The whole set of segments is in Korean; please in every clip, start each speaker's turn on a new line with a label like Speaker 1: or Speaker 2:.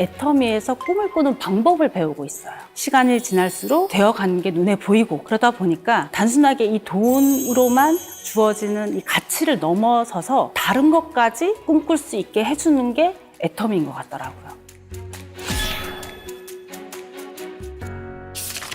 Speaker 1: 애터미에서 꿈을 꾸는 방법을 배우고 있어요. 시간이 지날수록 되어가는 게 눈에 보이고 그러다 보니까 단순하게 이 돈으로만 주어지는 이 가치를 넘어서서 다른 것까지 꿈꿀 수 있게 해주는 게 애터미인 것 같더라고요.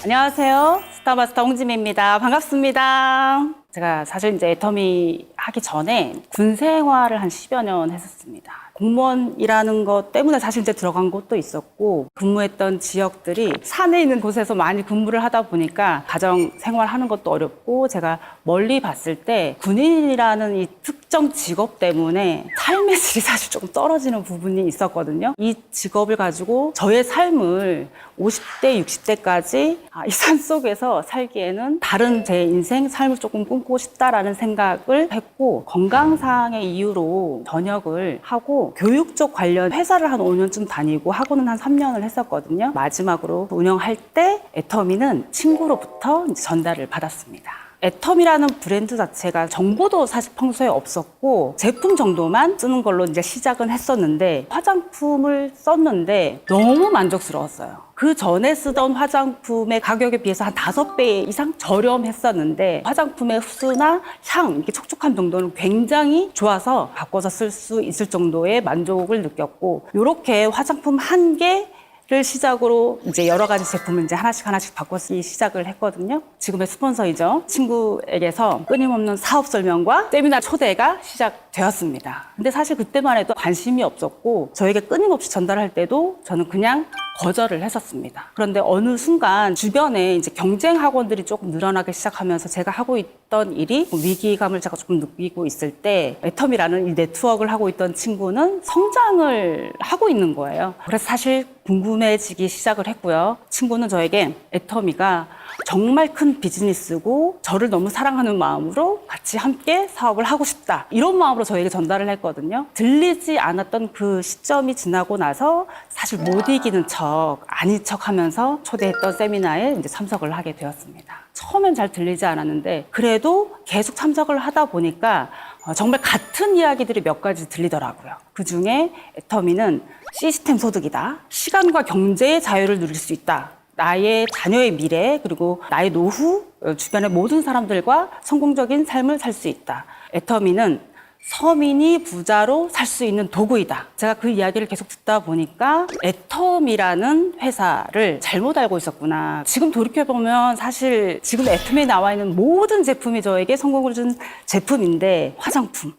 Speaker 1: 안녕하세요. 스타마스터 홍지미입니다. 반갑습니다. 제가 사실 이제 애터미 하기 전에 군 생활을 한 10여 년 했었습니다. 공무원이라는 것 때문에 사실 이제 들어간 곳도 있었고, 근무했던 지역들이 산에 있는 곳에서 많이 근무를 하다 보니까 가정 생활하는 것도 어렵고, 제가 멀리 봤을 때 군인이라는 이 특정 직업 때문에 삶의 질이 사실 조금 떨어지는 부분이 있었거든요. 이 직업을 가지고 저의 삶을 50대, 60대까지 이 산속에서 살기에는 다른 제 인생, 삶을 조금 꿈꾸고 싶다라는 생각을 했고, 건강상의 이유로 전역을 하고 교육 쪽 관련 회사를 한 5년쯤 다니고 학원은 한 3년을 했었거든요. 마지막으로 운영할 때 애터미는 친구로부터 이제 전달을 받았습니다. 애터미라는 브랜드 자체가 정보도 사실 평소에 없었고 제품 정도만 쓰는 걸로 이제 시작은 했었는데, 화장품을 썼는데 너무 만족스러웠어요. 그 전에 쓰던 화장품의 가격에 비해서 한 5배 이상 저렴했었는데, 화장품의 흡수나 향, 이렇게 촉촉한 정도는 굉장히 좋아서 바꿔서 쓸 수 있을 정도의 만족을 느꼈고, 이렇게 화장품 한 개를 시작으로 이제 여러 가지 제품을 이제 하나씩 바꿔 쓰기 시작을 했거든요. 지금의 스폰서이죠. 친구에게서 끊임없는 사업 설명과 세미나 초대가 시작되었습니다. 근데 사실 그때만 해도 관심이 없었고, 저에게 끊임없이 전달할 때도 저는 그냥 거절을 했었습니다. 그런데 어느 순간 주변에 이제 경쟁 학원들이 조금 늘어나기 시작하면서 제가 하고 있던 일이 위기감을 제가 조금 느끼고 있을 때, 애터미라는 이 네트워크를 하고 있던 친구는 성장을 하고 있는 거예요. 그래서 사실 궁금해지기 시작을 했고요. 친구는 저에게 애터미가 정말 큰 비즈니스고 저를 너무 사랑하는 마음으로 같이 함께 사업을 하고 싶다, 이런 마음으로 저에게 전달을 했거든요. 들리지 않았던 그 시점이 지나고 나서 사실 못 이기는 척, 아닌 척 하면서 초대했던 세미나에 이제 참석을 하게 되었습니다. 처음엔 잘 들리지 않았는데 그래도 계속 참석을 하다 보니까 정말 같은 이야기들이 몇 가지 들리더라고요. 그 중에 애터미는 시스템 소득이다, 시간과 경제의 자유를 누릴 수 있다, 나의 자녀의 미래, 그리고 나의 노후, 주변의 모든 사람들과 성공적인 삶을 살 수 있다. 애터미는 서민이 부자로 살 수 있는 도구이다. 제가 그 이야기를 계속 듣다 보니까 애터미라는 회사를 잘못 알고 있었구나. 지금 돌이켜보면 사실 지금 애터미에 나와 있는 모든 제품이 저에게 성공을 준 제품인데, 화장품,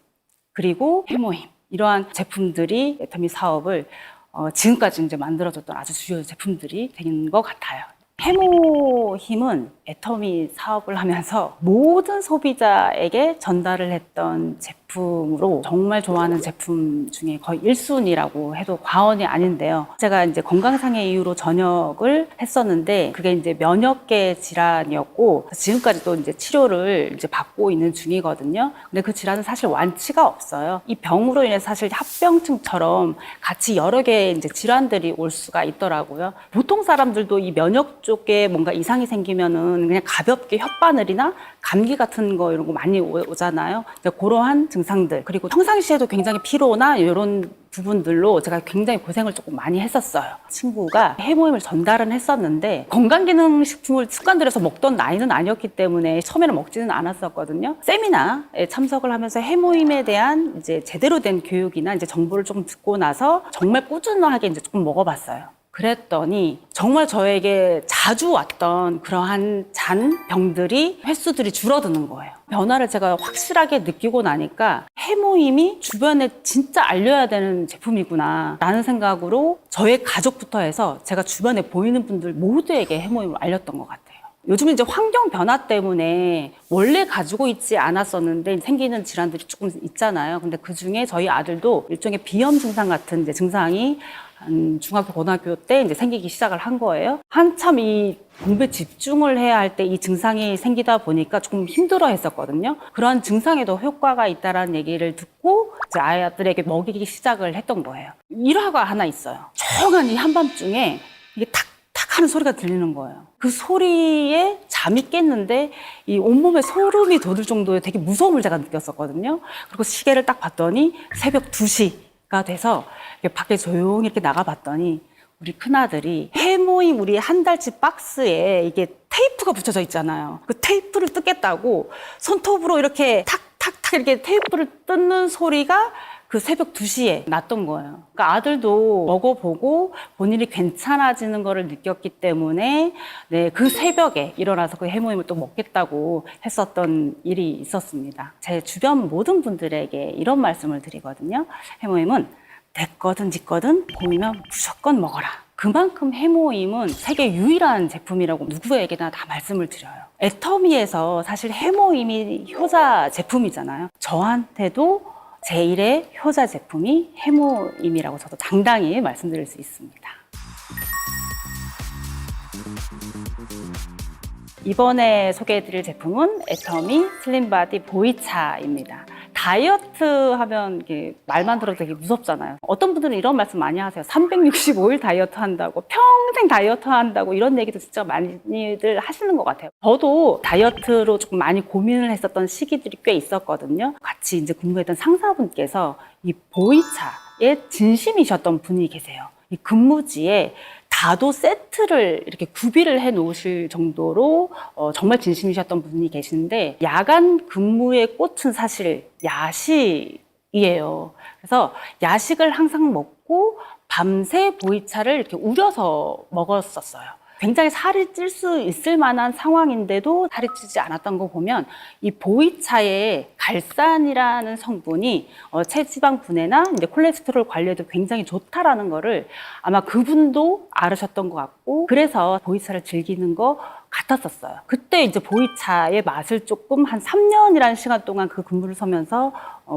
Speaker 1: 그리고 해모임, 이러한 제품들이 애터미 사업을 지금까지 이제 만들어줬던 아주 주요 제품들이 된 것 같아요. 해모힘은 애터미 사업을 하면서 모든 소비자에게 전달을 했던 제품으로 정말 좋아하는 제품 중에 거의 1순위라고 해도 과언이 아닌데요. 제가 이제 건강상의 이유로 전역을 했었는데 그게 이제 면역계 질환이었고, 지금까지도 이제 치료를 이제 받고 있는 중이거든요. 근데 그 질환은 사실 완치가 없어요. 이 병으로 인해서 사실 합병증처럼 같이 여러 개의 이제 질환들이 올 수가 있더라고요. 보통 사람들도 이 면역 쪽에 뭔가 이상이 생기면은 그냥 가볍게 혓바늘이나 감기 같은 거 이런 거 많이 오잖아요. 그러한 증상들, 그리고 평상시에도 굉장히 피로나 이런 부분들로 제가 굉장히 고생을 조금 많이 했었어요. 친구가 해모임을 전달은 했었는데 건강기능식품을 습관들여서 먹던 나이는 아니었기 때문에 처음에는 먹지는 않았었거든요. 세미나에 참석을 하면서 해모임에 대한 이제 제대로 된 교육이나 이제 정보를 조금 듣고 나서 정말 꾸준하게 이제 조금 먹어봤어요. 그랬더니 정말 저에게 자주 왔던 그러한 잔병들이, 횟수들이 줄어드는 거예요. 변화를 제가 확실하게 느끼고 나니까 해모임이 주변에 진짜 알려야 되는 제품이구나 라는 생각으로 저의 가족부터 해서 제가 주변에 보이는 분들 모두에게 해모임을 알렸던 것 같아요. 요즘 이제 환경 변화 때문에 원래 가지고 있지 않았었는데 생기는 질환들이 조금 있잖아요. 근데 그 중에 저희 아들도 일종의 비염 증상 같은 이제 증상이 한 중학교, 고등학교 때 이제 생기기 시작을 한 거예요. 한참 이 공부에 집중을 해야 할 때 이 증상이 생기다 보니까 조금 힘들어 했었거든요. 그런 증상에도 효과가 있다라는 얘기를 듣고 이제 아이들에게 먹이기 시작을 했던 거예요. 일화가 하나 있어요. 조용한 이 한밤중에 이게 탁탁 하는 소리가 들리는 거예요. 그 소리에 잠이 깼는데 이 온몸에 소름이 돋을 정도의 되게 무서움을 제가 느꼈었거든요. 그리고 시계를 딱 봤더니 새벽 2시가 돼서 밖에 조용히 이렇게 나가봤더니 우리 큰아들이 해모임 우리 한 달치 박스에 이게 테이프가 붙여져 있잖아요. 그 테이프를 뜯겠다고 손톱으로 이렇게 탁탁탁 이렇게 테이프를 뜯는 소리가 그 새벽 2시에 났던 거예요. 그러니까 아들도 먹어보고 본인이 괜찮아지는 거를 느꼈기 때문에 네, 그 새벽에 일어나서 그 해모임을 또 먹겠다고 했었던 일이 있었습니다. 제 주변 모든 분들에게 이런 말씀을 드리거든요. 해모임은 내 거든 네 거든 보이면 무조건 먹어라. 그만큼 해모임은 세계 유일한 제품이라고 누구에게나 다 말씀을 드려요. 애터미에서 사실 해모임이 효자 제품이잖아요. 저한테도 제1의 효자 제품이 해모임이라고 저도 당당히 말씀드릴 수 있습니다. 이번에 소개해드릴 제품은 애터미 슬림바디 보이차입니다. 다이어트 하면 이게 말만 들어도 되게 무섭잖아요. 어떤 분들은 이런 말씀 많이 하세요. 365일 다이어트 한다고, 평생 다이어트 한다고 이런 얘기도 진짜 많이들 하시는 것 같아요. 저도 다이어트로 조금 많이 고민을 했었던 시기들이 꽤 있었거든요. 같이 이제 근무했던 상사분께서 이 보이차에 진심이셨던 분이 계세요. 이 근무지에 다도 세트를 이렇게 구비를 해 놓으실 정도로 정말 진심이셨던 분이 계신데, 야간 근무의 꽃은 사실 야식이에요. 그래서 야식을 항상 먹고 밤새 보이차를 이렇게 우려서 먹었었어요. 굉장히 살이 찔 수 있을 만한 상황인데도 살이 찌지 않았던 거 보면 이 보이차의 갈산이라는 성분이 체지방 분해나 이제 콜레스테롤 관리에도 굉장히 좋다라는 거를 아마 그분도 알으셨던 것 같고, 그래서 보이차를 즐기는 거 같았었어요. 그때 이제 보이차의 맛을 조금 한 3년이라는 시간 동안 그 근무를 서면서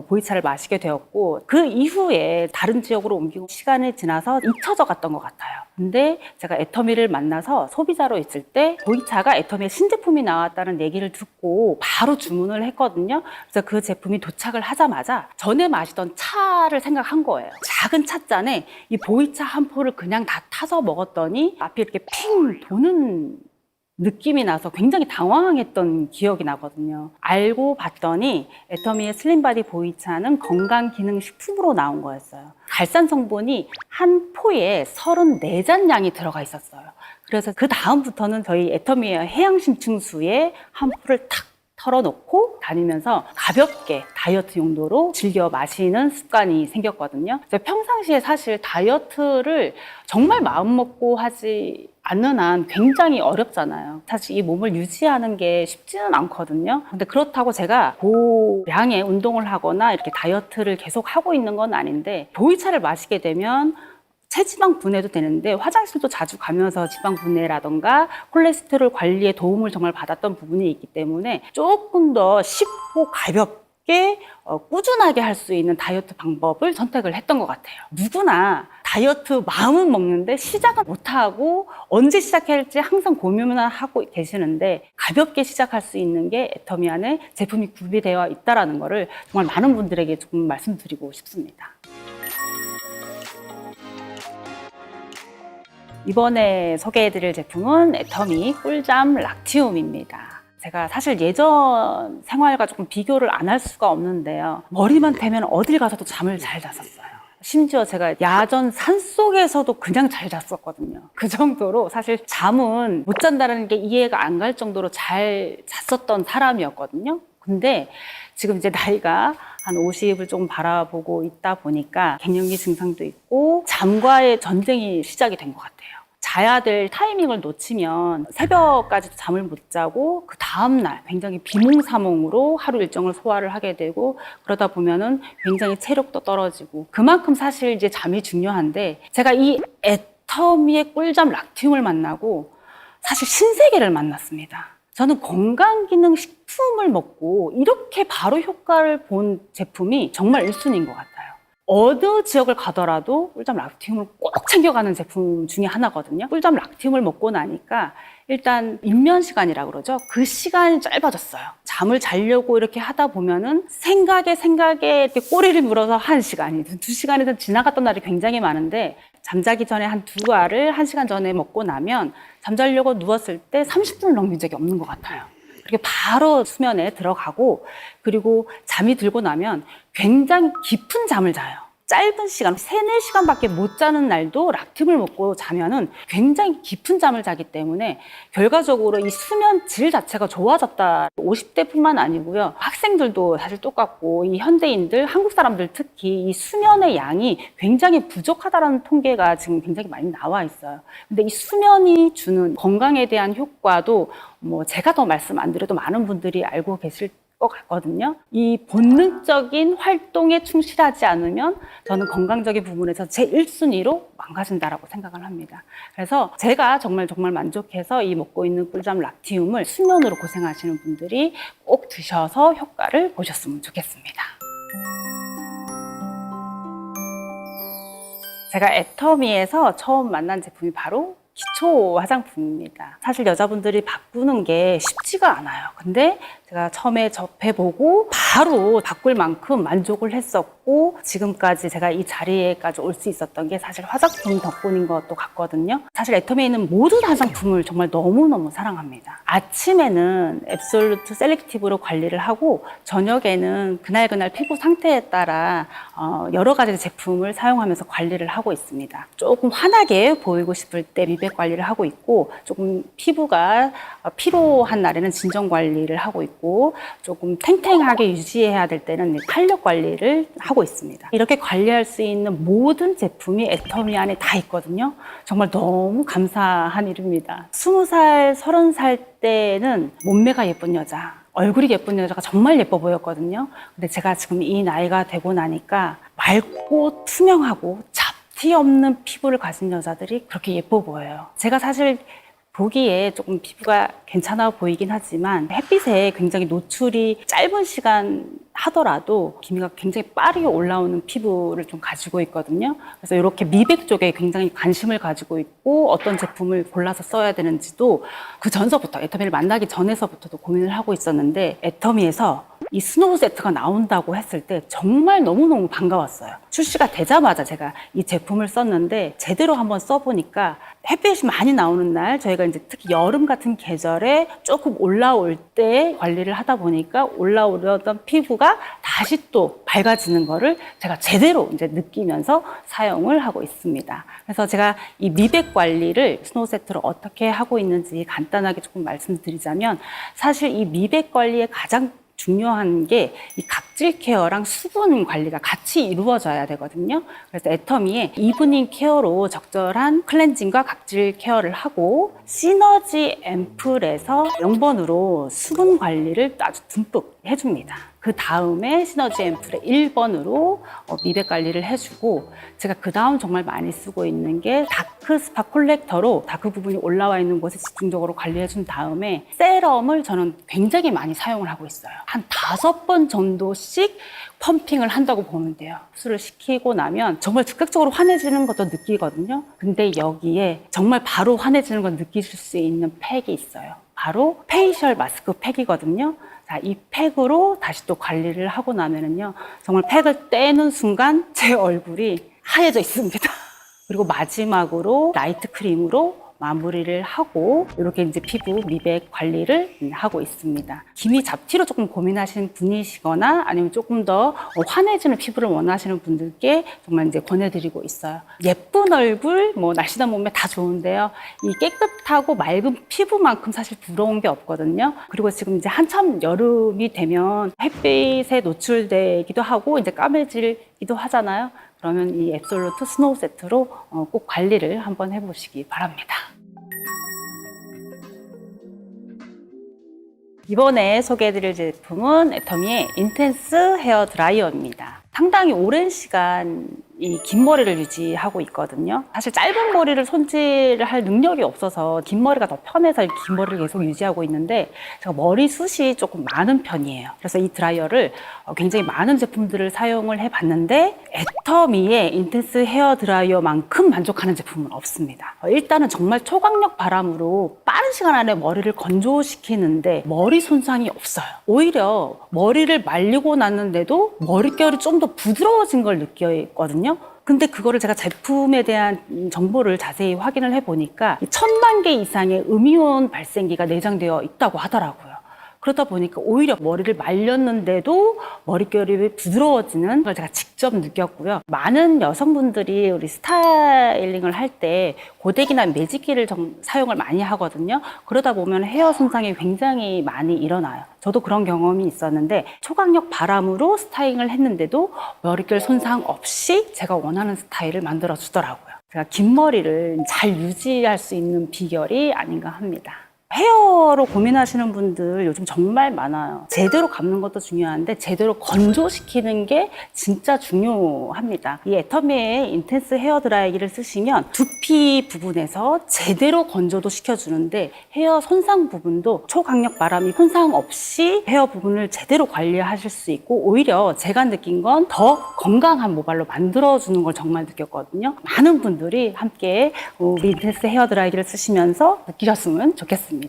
Speaker 1: 보이차를 마시게 되었고, 그 이후에 다른 지역으로 옮기고 시간이 지나서 잊혀져 갔던 것 같아요. 근데 제가 애터미를 만나서 소비자로 있을 때 보이차가 애터미의 신제품이 나왔다는 얘기를 듣고 바로 주문을 했거든요. 그래서 그 제품이 도착을 하자마자 전에 마시던 차를 생각한 거예요. 작은 찻잔에 이 보이차 한 포를 그냥 다 타서 먹었더니 앞이 이렇게 핑 도는 느낌이 나서 굉장히 당황했던 기억이 나거든요. 알고 봤더니 애터미의 슬림바디 보이차는 건강기능식품으로 나온 거였어요. 갈산 성분이 한 포에 34잔 양이 들어가 있었어요. 그래서 그 다음부터는 저희 애터미의 해양심층수에 한 포를 탁 털어놓고 다니면서 가볍게 다이어트 용도로 즐겨 마시는 습관이 생겼거든요. 평상시에 사실 다이어트를 정말 마음먹고 하지 않는 한 굉장히 어렵잖아요. 사실 이 몸을 유지하는 게 쉽지는 않거든요. 근데 그렇다고 제가 고량의 운동을 하거나 이렇게 다이어트를 계속 하고 있는 건 아닌데, 보이차를 마시게 되면 체지방 분해도 되는데 화장실도 자주 가면서 지방 분해라던가 콜레스테롤 관리에 도움을 정말 받았던 부분이 있기 때문에 조금 더 쉽고 가볍게 꾸준하게 할 수 있는 다이어트 방법을 선택을 했던 것 같아요. 누구나 다이어트 마음은 먹는데 시작은 못하고 언제 시작해야 할지 항상 고민을 하고 계시는데, 가볍게 시작할 수 있는 게 애터미 안에 제품이 구비되어 있다는 거를 정말 많은 분들에게 조금 말씀드리고 싶습니다. 이번에 소개해드릴 제품은 애터미 꿀잠 락티움입니다. 제가 사실 예전 생활과 조금 비교를 안 할 수가 없는데요. 머리만 대면 어딜 가서도 잠을 잘 잤었어요. 심지어 제가 야전 산속에서도 그냥 잘 잤었거든요. 그 정도로 사실 잠은 못 잔다는 게 이해가 안 갈 정도로 잘 잤었던 사람이었거든요. 근데 지금 이제 나이가 한 50을 조금 바라보고 있다 보니까 갱년기 증상도 있고 잠과의 전쟁이 시작이 된 것 같아요. 자야 될 타이밍을 놓치면 새벽까지 잠을 못 자고 그 다음날 굉장히 비몽사몽으로 하루 일정을 소화를 하게 되고, 그러다 보면은 굉장히 체력도 떨어지고, 그만큼 사실 이제 잠이 중요한데, 제가 이 애터미의 꿀잠 락티움을 만나고 사실 신세계를 만났습니다. 저는 건강기능식품을 먹고 이렇게 바로 효과를 본 제품이 정말 1순위인 것 같아요. 어느 지역을 가더라도 꿀잠 락티움을 꼭 챙겨가는 제품 중에 하나거든요. 꿀잠 락티움을 먹고 나니까 일단 입면 시간이라고 그러죠. 그 시간이 짧아졌어요. 잠을 자려고 이렇게 하다 보면은 생각에 이렇게 꼬리를 물어서 1시간이든 2시간이든 지나갔던 날이 굉장히 많은데, 잠자기 전에 한 2알을 1시간 전에 먹고 나면 잠자려고 누웠을 때 30분을 넘긴 적이 없는 것 같아요. 그리고 바로 수면에 들어가고, 그리고 잠이 들고 나면 굉장히 깊은 잠을 자요. 짧은 시간, 3-4시간밖에 못 자는 날도 락팁을 먹고 자면은 굉장히 깊은 잠을 자기 때문에 결과적으로 이 수면 질 자체가 좋아졌다. 50대뿐만 아니고요. 학생들도 사실 똑같고 이 현대인들, 한국 사람들 특히 이 수면의 양이 굉장히 부족하다라는 통계가 지금 굉장히 많이 나와 있어요. 근데 이 수면이 주는 건강에 대한 효과도 뭐 제가 더 말씀 안 드려도 많은 분들이 알고 계실 것 같거든요. 이 본능적인 활동에 충실하지 않으면 저는 건강적인 부분에서 제 1순위로 망가진다라고 생각을 합니다. 그래서 제가 정말 만족해서 이 먹고 있는 꿀잠 락티움을 수면으로 고생하시는 분들이 꼭 드셔서 효과를 보셨으면 좋겠습니다. 제가 애터미에서 처음 만난 제품이 바로 기초 화장품입니다. 사실 여자분들이 바꾸는 게 쉽지가 않아요. 근데 제가 처음에 접해보고 바로 바꿀 만큼 만족을 했었고 지금까지 제가 이 자리에까지 올 수 있었던 게 사실 화장품 덕분인 것도 같거든요. 사실 애터미에 있는 모든 화장품을 정말 너무너무 사랑합니다. 아침에는 앱솔루트 셀렉티브로 관리를 하고 저녁에는 그날 피부 상태에 따라 여러 가지 제품을 사용하면서 관리를 하고 있습니다. 조금 환하게 보이고 싶을 때 미백 관리를 하고 있고 조금 피부가 피로한 날에는 진정 관리를 하고 있고 조금 탱탱하게 유지해야 될 때는 탄력 관리를 하고 있습니다. 이렇게 관리할 수 있는 모든 제품이 애터미 안에 다 있거든요. 정말 너무 감사한 일입니다. 20살, 30살 때는 몸매가 예쁜 여자, 얼굴이 예쁜 여자가 정말 예뻐 보였거든요. 근데 제가 지금 이 나이가 되고 나니까 맑고 투명하고 잡티 없는 피부를 가진 여자들이 그렇게 예뻐 보여요. 제가 사실 보기에 조금 피부가 괜찮아 보이긴 하지만 햇빛에 굉장히 노출이 짧은 시간 하더라도 기미가 굉장히 빠르게 올라오는 피부를 좀 가지고 있거든요. 그래서 이렇게 미백 쪽에 굉장히 관심을 가지고 있고 어떤 제품을 골라서 써야 되는지도 그 전서부터 애터미를 만나기 전에서부터도 고민을 하고 있었는데 애터미에서 이 스노우 세트가 나온다고 했을 때 정말 너무너무 반가웠어요. 출시가 되자마자 제가 이 제품을 썼는데 제대로 한번 써보니까 햇빛이 많이 나오는 날 저희가 이제 특히 여름 같은 계절에 조금 올라올 때 관리를 하다 보니까 올라오려던 피부가 다시 또 밝아지는 거를 제가 제대로 이제 느끼면서 사용을 하고 있습니다. 그래서 제가 이 미백 관리를 스노우 세트로 어떻게 하고 있는지 간단하게 조금 말씀드리자면 사실 이 미백 관리의 가장 중요한 게 이 각질 케어랑 수분 관리가 같이 이루어져야 되거든요. 그래서 애터미에 이브닝 케어로 적절한 클렌징과 각질 케어를 하고 시너지 앰플에서 0번으로 수분 관리를 아주 듬뿍 해줍니다. 그 다음에 시너지 앰플의 1번으로 미백 관리를 해주고 제가 그 다음 정말 많이 쓰고 있는 게 다크 스파 콜렉터로 다크 부분이 올라와 있는 곳에 집중적으로 관리해준 다음에 세럼을 저는 굉장히 많이 사용을 하고 있어요. 한 5번 정도씩 펌핑을 한다고 보면 돼요. 흡수를 시키고 나면 정말 즉각적으로 환해지는 것도 느끼거든요. 근데 여기에 정말 바로 환해지는 걸 느끼실 수 있는 팩이 있어요. 바로 페이셜 마스크 팩이거든요. 자, 이 팩으로 다시 또 관리를 하고 나면은요, 정말 팩을 떼는 순간 제 얼굴이 하얘져 있습니다. 그리고 마지막으로 나이트 크림으로 마무리를 하고 이렇게 이제 피부 미백 관리를 하고 있습니다. 기미 잡티로 조금 고민하시는 분이시거나 아니면 조금 더 환해지는 피부를 원하시는 분들께 정말 이제 권해드리고 있어요. 예쁜 얼굴, 뭐 날씬한 몸매 다 좋은데요. 이 깨끗하고 맑은 피부만큼 사실 부러운 게 없거든요. 그리고 지금 이제 한참 여름이 되면 햇빛에 노출되기도 하고 이제 까매지기도 하잖아요. 그러면 이 앱솔루트 스노우 세트로 꼭 관리를 한번 해보시기 바랍니다. 이번에 소개해드릴 제품은 애터미의 인텐스 헤어 드라이어입니다. 상당히 오랜 시간 이 긴 머리를 유지하고 있거든요. 사실 짧은 머리를 손질을 할 능력이 없어서 긴 머리가 더 편해서 긴 머리를 계속 유지하고 있는데 제가 머리숱이 조금 많은 편이에요. 그래서 이 드라이어를 굉장히 많은 제품들을 사용을 해봤는데 애터미의 인텐스 헤어 드라이어만큼 만족하는 제품은 없습니다. 일단은 정말 초강력 바람으로 빠른 시간 안에 머리를 건조시키는데 머리 손상이 없어요. 오히려 머리를 말리고 났는데도 머릿결이 좀 더 부드러워진 걸 느꼈거든요. 근데 그거를 제가 제품에 대한 정보를 자세히 확인을 해보니까 1000만 개 이상의 음이온 발생기가 내장되어 있다고 하더라고요. 그러다 보니까 오히려 머리를 말렸는데도 머릿결이 부드러워지는 걸 제가 직접 느꼈고요. 많은 여성분들이 우리 스타일링을 할 때 고데기나 매직기를 사용을 많이 하거든요. 그러다 보면 헤어 손상이 굉장히 많이 일어나요. 저도 그런 경험이 있었는데 초강력 바람으로 스타일링을 했는데도 머릿결 손상 없이 제가 원하는 스타일을 만들어 주더라고요. 제가 긴 머리를 잘 유지할 수 있는 비결이 아닌가 합니다. 헤어로 고민하시는 분들 요즘 정말 많아요. 제대로 감는 것도 중요한데 제대로 건조시키는 게 진짜 중요합니다. 이 애터미의 인텐스 헤어 드라이기를 쓰시면 두피 부분에서 제대로 건조도 시켜주는데 헤어 손상 부분도 초강력 바람이 손상 없이 헤어 부분을 제대로 관리하실 수 있고 오히려 제가 느낀 건 더 건강한 모발로 만들어주는 걸 정말 느꼈거든요. 많은 분들이 함께 우리 인텐스 헤어 드라이기를 쓰시면서 느끼셨으면 좋겠습니다.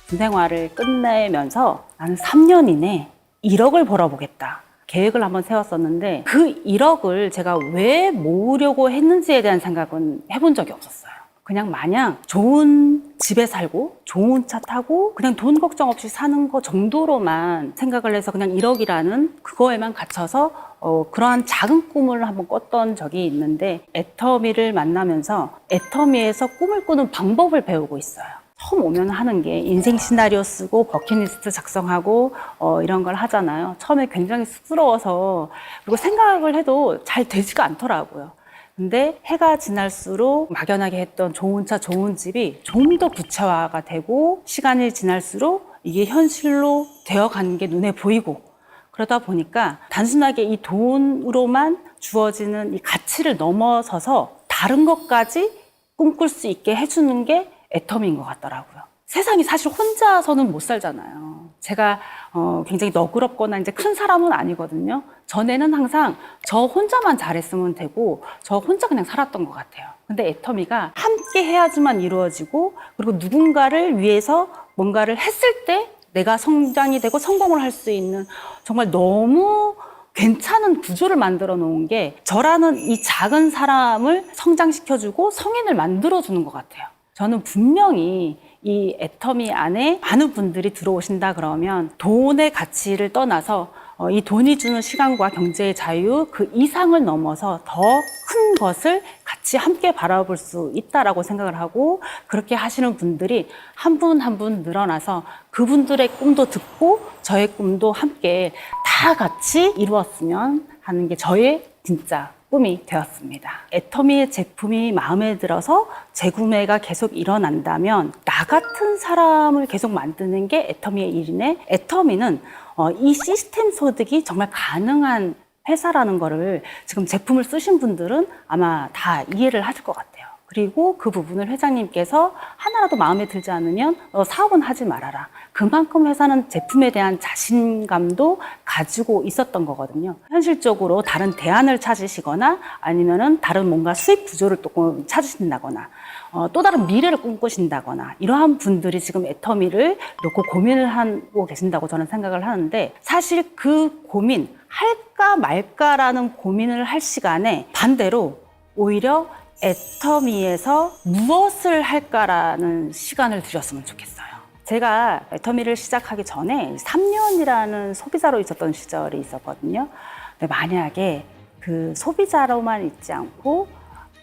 Speaker 1: 군 생활을 끝내면서 나는 3년 이내 1억을 벌어보겠다. 계획을 한번 세웠었는데 그 1억을 제가 왜 모으려고 했는지에 대한 생각은 해본 적이 없었어요. 그냥 마냥 좋은 집에 살고 좋은 차 타고 그냥 돈 걱정 없이 사는 거 정도로만 생각을 해서 그냥 1억이라는 그거에만 갇혀서 그러한 작은 꿈을 한번 꿨던 적이 있는데 애터미를 만나면서 애터미에서 꿈을 꾸는 방법을 배우고 있어요. 처음 오면 하는 게 인생 시나리오 쓰고 버킷리스트 작성하고 이런 걸 하잖아요. 처음에 굉장히 쑥스러워서 그리고 생각을 해도 잘 되지가 않더라고요. 근데 해가 지날수록 막연하게 했던 좋은 차, 좋은 집이 좀 더 구체화가 되고 시간이 지날수록 이게 현실로 되어가는 게 눈에 보이고 그러다 보니까 단순하게 이 돈으로만 주어지는 이 가치를 넘어서서 다른 것까지 꿈꿀 수 있게 해주는 게 애터미인 것 같더라고요. 세상이 사실 혼자서는 못 살잖아요. 제가 굉장히 너그럽거나 이제 큰 사람은 아니거든요. 전에는 항상 저 혼자만 잘했으면 되고 저 혼자 그냥 살았던 것 같아요. 근데 애터미가 함께 해야지만 이루어지고 그리고 누군가를 위해서 뭔가를 했을 때 내가 성장이 되고 성공을 할 수 있는 정말 너무 괜찮은 구조를 만들어 놓은 게 저라는 이 작은 사람을 성장시켜주고 성인을 만들어주는 것 같아요. 저는 분명히 이 애터미 안에 많은 분들이 들어오신다 그러면 돈의 가치를 떠나서 이 돈이 주는 시간과 경제의 자유 그 이상을 넘어서 더 큰 것을 같이 함께 바라볼 수 있다라고 생각을 하고 그렇게 하시는 분들이 한 분 한 분 늘어나서 그분들의 꿈도 듣고 저의 꿈도 함께 다 같이 이루었으면 하는 게 저의 진짜 꿈이 되었습니다. 애터미의 제품이 마음에 들어서 재구매가 계속 일어난다면 나 같은 사람을 계속 만드는 게 애터미의 일이네. 애터미는 이 시스템 소득이 정말 가능한 회사라는 거를 지금 제품을 쓰신 분들은 아마 다 이해를 하실 것 같아요. 그리고 그 부분을 회장님께서 하나라도 마음에 들지 않으면 사업은 하지 말아라. 그만큼 회사는 제품에 대한 자신감도 가지고 있었던 거거든요. 현실적으로 다른 대안을 찾으시거나 아니면은 다른 뭔가 수익 구조를 또 찾으신다거나 또 다른 미래를 꿈꾸신다거나 이러한 분들이 지금 애터미를 놓고 고민을 하고 계신다고 저는 생각을 하는데 사실 그 고민 할까 말까라는 고민을 할 시간에 반대로 오히려 애터미에서 무엇을 할까라는 시간을 들였으면 좋겠어요. 제가 애터미를 시작하기 전에 3년이라는 소비자로 있었던 시절이 있었거든요. 근데 만약에 그 소비자로만 있지 않고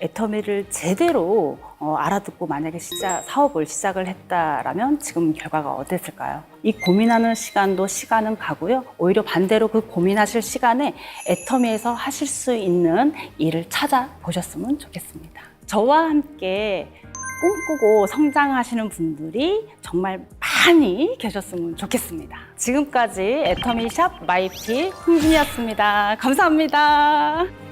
Speaker 1: 애터미를 제대로 알아듣고 만약에 사업을 시작을 했다라면 지금 결과가 어땠을까요? 이 고민하는 시간은 가고요. 오히려 반대로 그 고민하실 시간에 애터미에서 하실 수 있는 일을 찾아보셨으면 좋겠습니다. 저와 함께 꿈꾸고 성장하시는 분들이 정말 많이 계셨으면 좋겠습니다. 지금까지 애터미 샵 마이피 홍진이었습니다. 감사합니다.